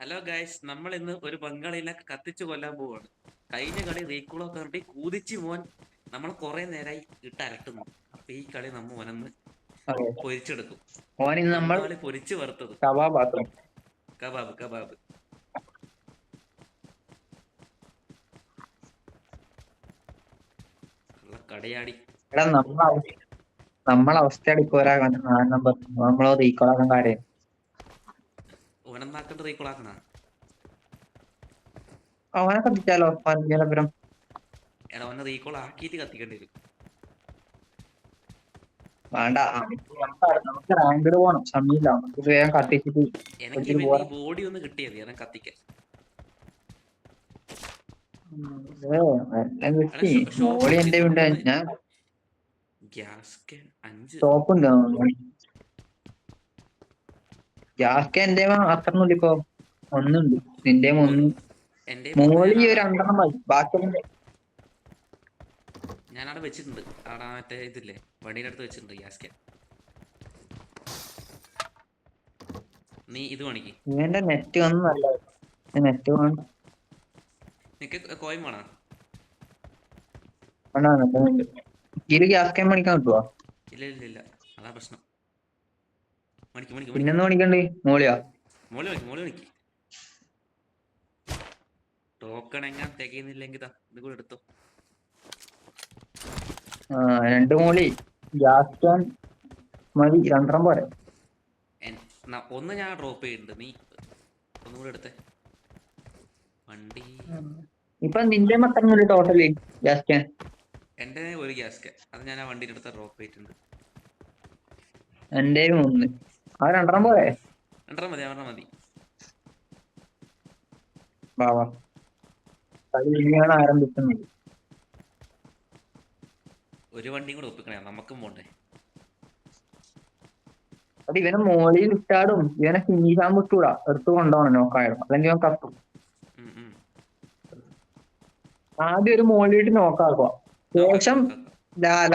Hello guys, നമ്മൾ ഇന്ന് ഒരു ബംഗാളിനെ കത്തിച്ചു കൊല്ലാൻ പോവാണ്. കഴിഞ്ഞ കളി റീക്കോളൊക്കെ കണ്ടി കൂതിച്ചു മോൻ നമ്മൾ കുറെ നേരമായി ഇട്ട് അലട്ടുന്നു. അപ്പൊ ഈ കളി നമ്മ ഓനന്ന് അതെ. പൊരിച്ചെടുക്കും. ഓനിന്ന് നമ്മൾ ബംഗാളി പൊരിച്ചു വറുത്തത്. കബാബാക്കും. കബാബ് കബാബ്. ഉള്ള കടയാടി. എടാ നമ്മളെ അവസ്ഥ എടുക്കോരാ നമ്പർ നമ്മളോ റീക്കോളാക്കാൻ കാര്യം ഓനെന്നാക്കണ്ട് റീക്കോളാക്കണ. അവനെ കത്തിച്ചാലോ പരം. എടാ, ഓനെ റീകോൾ ആക്കിയിട്ട് കത്തിക്കേണ്ടി വരും. വേണ്ട നമുക്ക് റാങ്കഡ് പോണം. സമയമില്ല, നമുക്ക് വേഗം കത്തിച്ചിട്ട് എനിക്ക് വെച്ചിട്ട് ഇവന്റെ ഈ പോരാ. ബോഡി ഒന്ന് കിട്ടിയത് ഞാൻ കത്തിക്കാൻ. എല്ലാം എടാ, കിട്ടി. ഷോപ്പ് മോളി കിട്ടി എന്റെ ഉണ്ട്. നമുക്കൊന്ന്. ഞാൻ ഗ്യാസ് ക്യാൻ 5. ഷോപ്പുണ്ട്. ഗ്യാസ് എന്റെ അത്ര ഇപ്പൊ ഒന്നുണ്ട്. നിന്റെ ഒന്ന് എന്റെ ഒന്ന് മോളി ഞാനവിടെ ഒരു 2 മതി. ബാക്കി ഞാനവിടെ വെച്ചിട്ടുണ്ട്. അവിടെ മറ്റേ ഇതില്ലേ, വണ്ടീൻ്റെ അടുത്ത് വെച്ചിട്ടുണ്ട് ഗ്യാസ് ക്യാൻ. നീ ഇത് പണിക്ക്. ഇവന്റെ നെറ്റ് ഒന്നും നല്ല നെറ്റ് വേണം. നിനക്ക് കോയിൻ വേണോ? ഇത് ഗ്യാസ് ക്യാൻ പണിക്കാൻ കിട്ടുവോ? ഇല്ല ഇല്ല ഇല്ല, അതാ പ്രശ്നം. മണിക്ക് മണിക്ക് മണിക്ക് പിന്നെന്ന് പണിക്കണ്ട് മോളിയാ. മോളി മണിക്ക് മോളി മണിക്ക്. ടോക്കൺ എങ്ങനെ തികയുന്നില്ലെങ്കിൽ ഇത് കൂടെ എടുത്തോ. 2 മോളി ഗ്യാസ് ക്യാൻ മതി. 2 പോരെ. ഒന്ന് ഞാൻ ഡ്രോപ്പ് ചെയ്യുന്നുണ്ട്, നീ ഒന്നും കൂടെ എടുത്തേ. വണ്ടി ഇപ്പൊ നിന്റെ മൊത്തം ടോട്ടല് ഗ്യാസ് ക്യാൻ? എൻ്റെ ഒരു ഗ്യാസ് ക്യാൻ, അത് ഞാൻ ആ വണ്ടിയുടെ അടുത്ത് ഡ്രോപ്പ് ചെയ്തിട്ടുണ്ട്. എന്റെ 3. ആ 2 പോരെ. 2 മതി, 2 മതി. വാവാ, കളി ഇനിയാണ് ആരംഭിക്കുന്നത്. ഒരു വണ്ടിയും കൂടെ ഒപ്പിക്കണേ, നമുക്കും പോണ്ടേ. അത് ഇവനെ മോളിൽ ഇട്ടാടും ഇവനെ ഫിനിഷാൻ വിട്ടൂടാ. എടുത്ത് കൊണ്ടുപോകണം നോക്കായോ, അല്ലെങ്കിൽ ഇവൻ കത്തും. ആദ്യം ഒരു മോളിയിട്ട് നോക്കാക്കുക, ശേഷം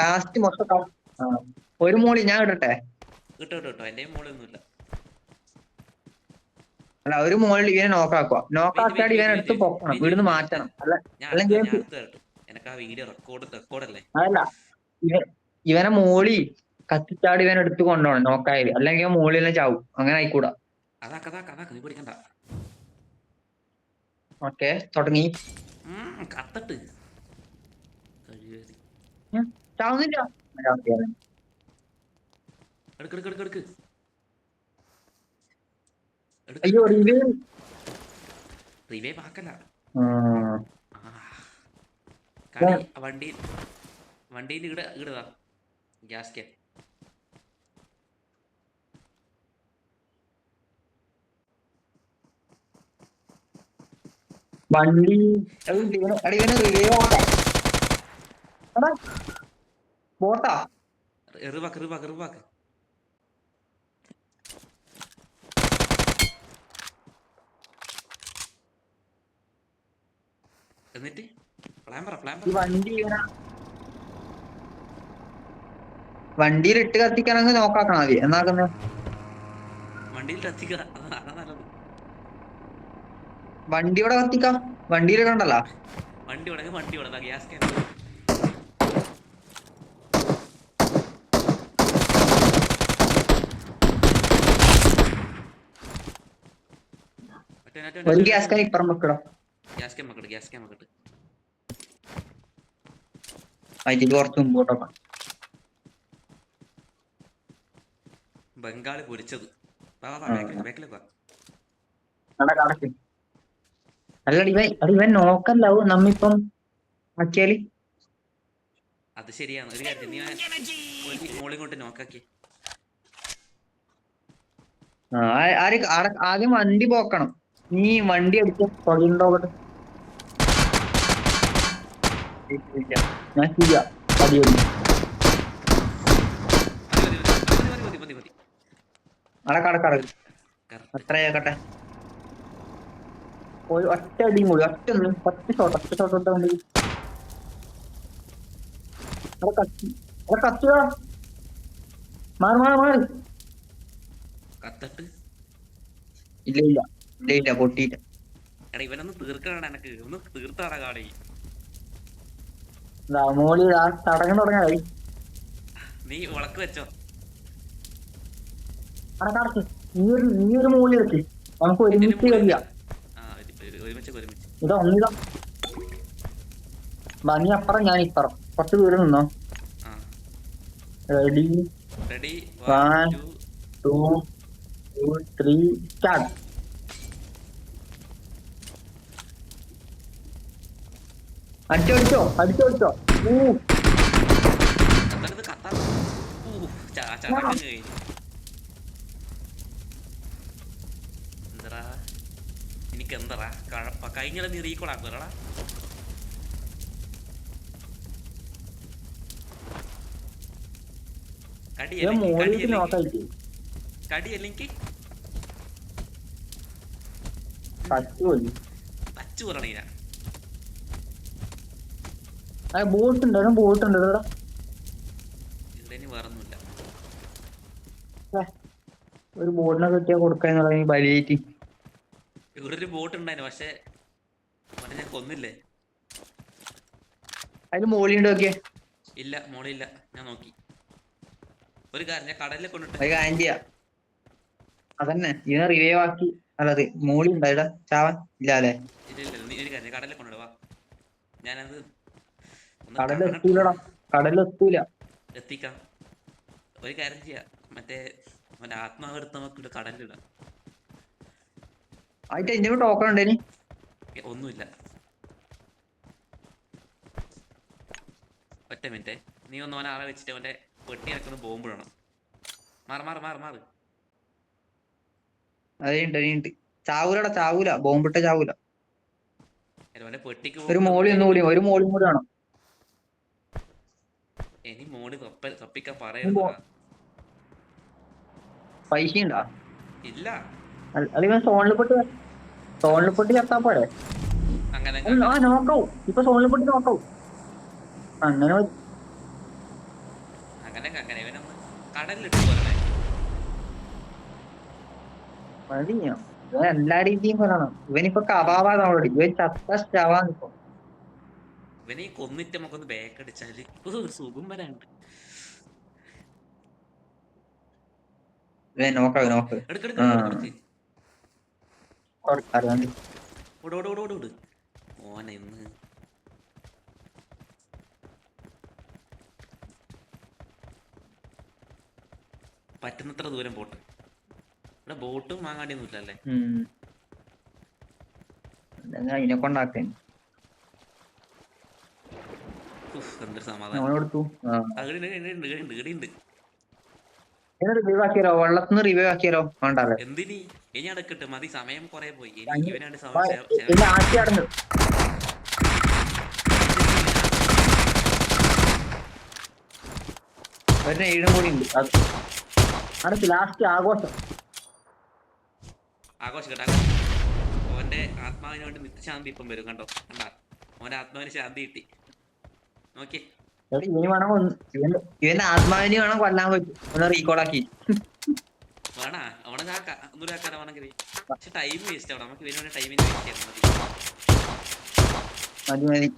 ലാസ്റ്റ് മൊത്തം. ഒരു മോളി ഞാൻ ഇടട്ടെ? കിട്ടോ എന്റെ മോളൊന്നുമില്ല. അല്ല, ഒരു മോളിൽ ഇവനെ നോക്കാക്കുക. നോക്കാക്കാട് ഇവനെ എടുത്ത് പൊക്കണം, ഇവിടുന്ന് മാറ്റണം. അല്ലെങ്കിൽ എനിക്ക് ആ വീഡിയോ റെക്കോർഡല്ലേ. അതല്ല, ഇവനെ മോളി കത്തിച്ചാട് ഇവൻ എടുത്ത് കൊണ്ടുപോകണം നോക്കായത്, അല്ലെങ്കിൽ മോളിൽ തന്നെ ചാവും. അങ്ങനെ ആയിക്കൂടാ. നീ പിടിക്കണ്ട. ഓക്കെ, തുടങ്ങി. കത്തട്ട് ചാവുന്നില്ല. എടുക്ക്. അയ്യോ, റിവൈവ് ആക്കല്ല. വണ്ടിയിൽ ഇടതാ ഗ്യാസ് ക്യാൻ. വണ്ടി ബോട്ടാ. റിവാക്ക്. എന്നിട്ട് വണ്ടിയിൽ ഇട്ട് കത്തിക്കാനങ്ങ് നോക്കാക്കണം ആദ്യം. എന്നാക്കുന്ന വണ്ടിയിൽ കത്തിക്കുക, അതാ നല്ലത്. വണ്ടിയോടെ കത്തിക്കാം. വണ്ടിയിൽ ഇടണ്ടല്ലോ. വണ്ടിയോടെ ഗ്യാസ് ക്യാൻ. ഒരു ഗ്യാസ് ക്യാൻ ഇപ്പുറം വെക്കണം. ഗ്യാസ് ക്യാൻ വെക്കട്ട്. അതിൽ കുറച്ച് മുമ്പോട്ടൊക്കെ. ബംഗാളി പൊരിച്ചത്. അല്ലടി ഇവൻ നോക്കല്ലാവൂ നമ്മിപ്പം ആക്കിയാല്. അത് ശരിയാണ്. ഒരു കാര്യം നീ മോളിൽ കൊണ്ട് നോക്കാക്കി. ആദ്യം വണ്ടി പോക്കണം. നീ വണ്ടി അടിച്ച തൊഴിലുണ്ടോകട്ടെ. ഞാൻ ചെയ്യാം. അടക്കടക്കട അത്രയാക്കട്ടെ. ഒറ്റ അടിയും കൂടി, ഒറ്റ ഷോട്ട് ഇട്ട വണ്ടി. കത്തുക. മാറി കത്തട്ട്. ഇല്ല ഇല്ല ഇല്ല പൊട്ടിയില്ല. എടാ ഇവനൊന്ന് തീർക്കണ എനക്ക് ഒന്ന് തീർത്താടാ കാളി. മോളി തുടങ്ങായി നീ വിളക്ക് വെച്ചോ. കടക്ക്. നീ ഒരു മോളി വെച്ച് നമുക്ക് എന്റെ ഒരു ഒരുമിച്ച് മൂളി ഉണ്ട്. കളിക്കാം. ആ ഒരുമിച്ച്. ഇതാ ഒന്നിതാ നീ അപ്പുറം ഞാൻ ഇപ്പുറം കുറച്ച് ദൂരം നിന്നോ. ആ റെഡി റെഡി 1 2 3 സ്റ്റാർട്ട്. അടിച്ചോ. എന്താണിത് കത്താ. ചടങ്ങ് കഴിഞ്ഞു. എന്തടാ എനിക്ക് എന്തടാ കഴപ്പ കഴിഞ്ഞ നീ റീകോളാക്കുവല്ലടാ. കടിയല്ലെങ്കിൽ തച്ചു പറയണ ബോട്ട് ഉണ്ട് ഇവിടെ. ഇനി വേറൊന്നുമില്ല. ഒരു ബോട്ടിനെ കിട്ടിയാ കൊടുക്കാന്നുള്ള ബലിയേറ്റി. ഇവിടെ ഒരു ബോട്ട് ഉണ്ടായിരുന്നു പക്ഷെ ഞാൻ കൊന്നില്ലേ. അതിന് മോളിയുണ്ട് നോക്കിയേ. ഇല്ല മോളില്ല ഞാൻ നോക്കി. ഒരു കാര്യം ഞാൻ കടലിൽ കൊണ്ടിട്ട് അതന്നെ ഇതിനെ റിവൈവ് ആക്കി. അല്ലത് മോളി ഉണ്ടായിടാ ചാവൻ ഇല്ല അല്ലേ. ഇല്ല നീ ഒരു കാര്യം കടലിൽ കൊണ്ടിടുവാ. ഞാനത് കടലെത്തൂല. എത്തിക്കാം. ഒരു കാര്യം ചെയ്യാം മറ്റേ അവന്റെ ആത്മാവ് എടുത്ത് നമുക്ക് കടലിലിടാം. ആയിട്ട് എന്റെ ടോക്കൺ ഉണ്ടേനി ഒന്നുമില്ല. ഒറ്റ മിനിറ്റ് നീ ഒന്ന് അവനെ ആളെ വെച്ചിട്ട് അവന്റെ പെട്ടി ഇറക്കുന്ന ബോംബിടണം. മാറ്. അതുണ്ട് ചാവൂല ബോംബിട്ട ചാവൂല. അവന്റെ പെട്ടിക്ക് ഒരു മോളി കൂടി വേണം. ഇനി മോളി തപ്പിക്കാൻ പറയുന്നു. പൈസ ഉണ്ടാ ഇല്ല. അല്ലെങ്കിൽ സോണിൽ പൊട്ടി ചത്താ പോരെ. അങ്ങനെ നോക്കാവും ഇപ്പൊ സോണിൽ പൊട്ടി നോക്കാവും. അങ്ങനെ ഇവനൊന്ന് കടലിലിട്ട് പോരണേ. എല്ലാ രീതിയും പറയണം. ഇവനിപ്പോ കബാബാ നമ്മളോട്. ഇവൻ ചത്താവാന്നിപ്പോ. ഇവനെ കൊന്നിട്ട് നമുക്കൊന്ന് ബാക്ക് അടിച്ചാല് ഒരു സുഖം വരാണ്ട്. ഓനെ ഇന്ന് പറ്റുന്നത്ര ദൂരം പോട്ടെ. ഇവിടെ ബോട്ടും വാങ്ങാണ്ടിയൊന്നും ഇല്ലല്ലേ. അതിനെ കൊണ്ടാക്കേ എന്തൊരു സമാധാനം. വെള്ളത്തിന് റിവൈവ് ആക്കിയാലോ വേണ്ടാലേ. എന്തിനി ഇനി അടക്കട്ടെ മതി. സമയം കൊറേ പോയി. ഇവനാണ് ഏഴും കൂടി ഉണ്ട്. അടുത്ത് ലാസ്റ്റ് ആഘോഷിക്കട്ടെ. ഓന്റെ ആത്മാവിന് വേണ്ടി നിത്യശാന്തി ഇപ്പം വരും. കണ്ടോ ഓന്റെ ആത്മാവിന് ശാന്തി കിട്ടി. നോക്കിയേ ഇവന്റെ ആത്മാവിന് വേണം കൊല്ലാൻ പറ്റും. ഒന്ന് റീകോളാക്കി വേണ അവനെ ഒന്നുമില്ലാക്കാനാണെങ്കിൽ പക്ഷെ ടൈം വേസ്റ്റ് ആവണം. നമുക്ക് ഇവന് ടൈമിന് വേസ്റ്റ് ചെയ്യണം. മതി മതി.